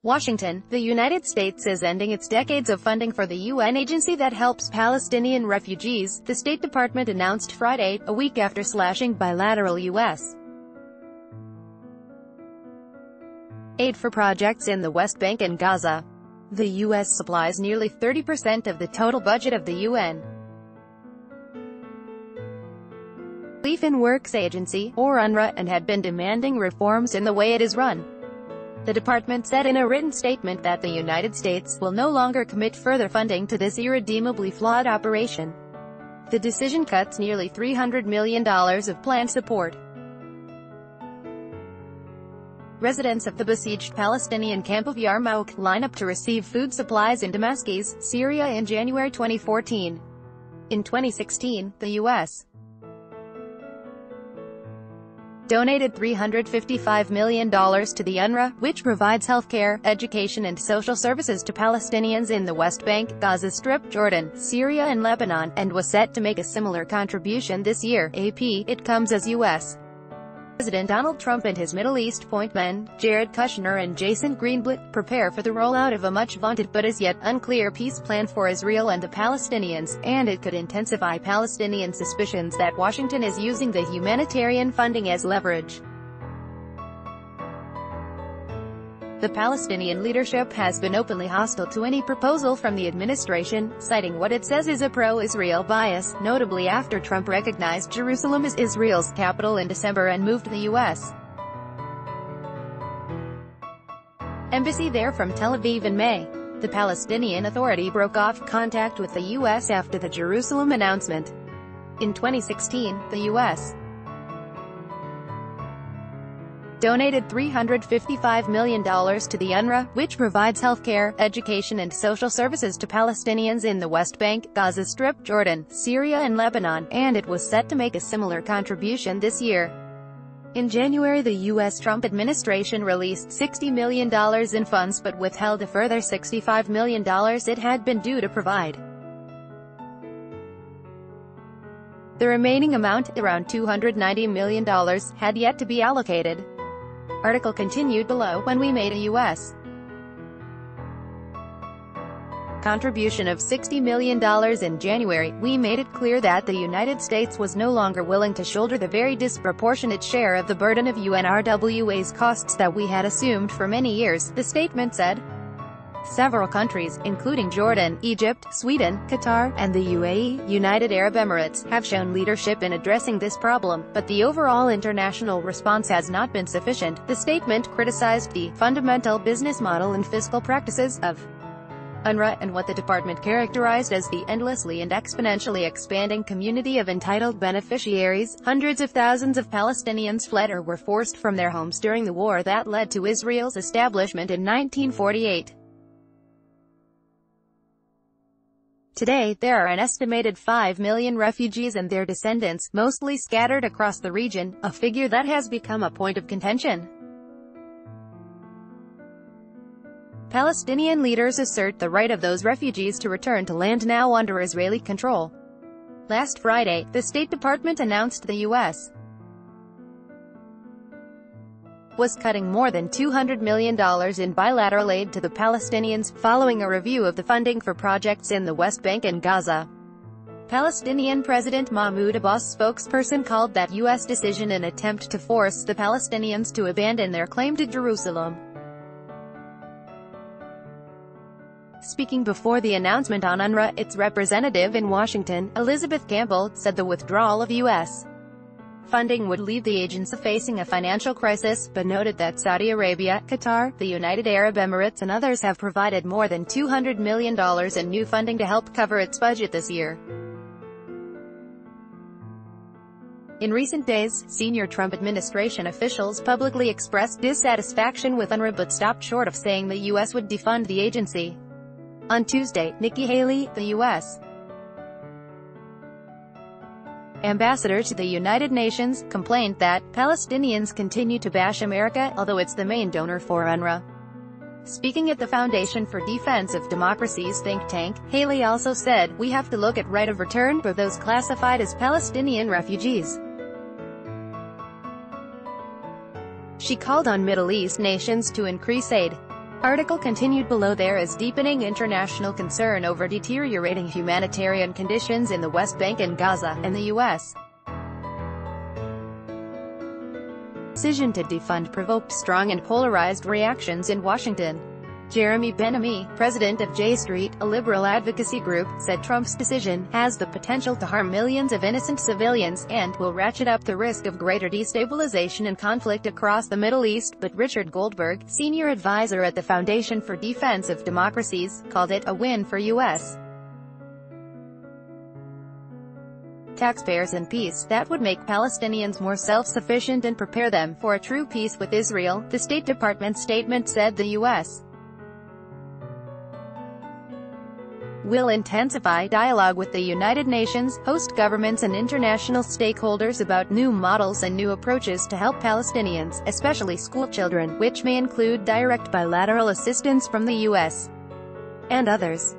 Washington, the United States is ending its decades of funding for the UN agency that helps Palestinian refugees, the State Department announced Friday, a week after slashing bilateral U.S. aid for projects in the West Bank and Gaza. The U.S. supplies nearly 30% of the total budget of the UN. Relief and Works Agency, or UNRWA, and had been demanding reforms in the way it is run. The department said in a written statement that the United States will no longer commit further funding to this irredeemably flawed operation. The decision cuts nearly $300 million of planned support. Residents of the besieged Palestinian camp of Yarmouk line up to receive food supplies in Damascus, Syria in January 2014. In 2016, the U.S. donated $355 million to the UNRWA, which provides healthcare, education and social services to Palestinians in the West Bank, Gaza Strip, Jordan, Syria and Lebanon, and was set to make a similar contribution this year. AP, it comes as U.S. President Donald Trump and his Middle East point men, Jared Kushner and Jason Greenblatt, prepare for the rollout of a much-vaunted but as yet unclear peace plan for Israel and the Palestinians, and it could intensify Palestinian suspicions that Washington is using the humanitarian funding as leverage. The Palestinian leadership has been openly hostile to any proposal from the administration, citing what it says is a pro-Israel bias, notably after Trump recognized Jerusalem as Israel's capital in December and moved the U.S. embassy there from Tel Aviv in May. The Palestinian Authority broke off contact with the U.S. after the Jerusalem announcement. In 2016, the U.S. donated $355 million to the UNRWA, which provides healthcare, education and social services to Palestinians in the West Bank, Gaza Strip, Jordan, Syria and Lebanon, and it was set to make a similar contribution this year. In January, the U.S. Trump administration released $60 million in funds but withheld a further $65 million it had been due to provide. The remaining amount, around $290 million, had yet to be allocated. Article continued below. When we made a U.S. contribution of $60 million in January, we made it clear that the United States was no longer willing to shoulder the very disproportionate share of the burden of UNRWA's costs that we had assumed for many years, the statement said. Several countries, including Jordan, Egypt, Sweden, Qatar, and the UAE, United Arab Emirates, have shown leadership in addressing this problem, but the overall international response has not been sufficient. The statement criticized the fundamental business model and fiscal practices of UNRWA and what the department characterized as the endlessly and exponentially expanding community of entitled beneficiaries. Hundreds of thousands of Palestinians fled or were forced from their homes during the war that led to Israel's establishment in 1948. Today, there are an estimated 5 million refugees and their descendants, mostly scattered across the region, a figure that has become a point of contention. Palestinian leaders assert the right of those refugees to return to land now under Israeli control. Last Friday, the State Department announced the U.S. was cutting more than $200 million in bilateral aid to the Palestinians, following a review of the funding for projects in the West Bank and Gaza. Palestinian President Mahmoud Abbas' spokesperson called that U.S. decision an attempt to force the Palestinians to abandon their claim to Jerusalem. Speaking before the announcement on UNRWA, its representative in Washington, Elizabeth Campbell, said the withdrawal of U.S. funding would leave the agency facing a financial crisis, but noted that Saudi Arabia, Qatar, the United Arab Emirates and others have provided more than $200 million in new funding to help cover its budget this year. In recent days, senior Trump administration officials publicly expressed dissatisfaction with UNRWA but stopped short of saying the U.S. would defund the agency. On Tuesday, Nikki Haley, the U.S. ambassador to the United Nations, complained that Palestinians continue to bash America, although it's the main donor for UNRWA. Speaking at the Foundation for Defense of Democracy's think tank, Haley also said, "We have to look at right of return for those classified as Palestinian refugees." She called on Middle East nations to increase aid. Article continued below. There is deepening international concern over deteriorating humanitarian conditions in the West Bank and Gaza, and the U.S. decision to defund provoked strong and polarized reactions in Washington. Jeremy Ben-Ami, president of J Street, a liberal advocacy group, said Trump's decision has the potential to harm millions of innocent civilians, and will ratchet up the risk of greater destabilization and conflict across the Middle East. But Richard Goldberg, senior advisor at the Foundation for Defense of Democracies, called it a win for U.S. taxpayers and peace that would make Palestinians more self-sufficient and prepare them for a true peace with Israel, the State Department statement said. The U.S. will intensify dialogue with the United Nations, host governments and international stakeholders about new models and new approaches to help Palestinians, especially schoolchildren, which may include direct bilateral assistance from the U.S. and others.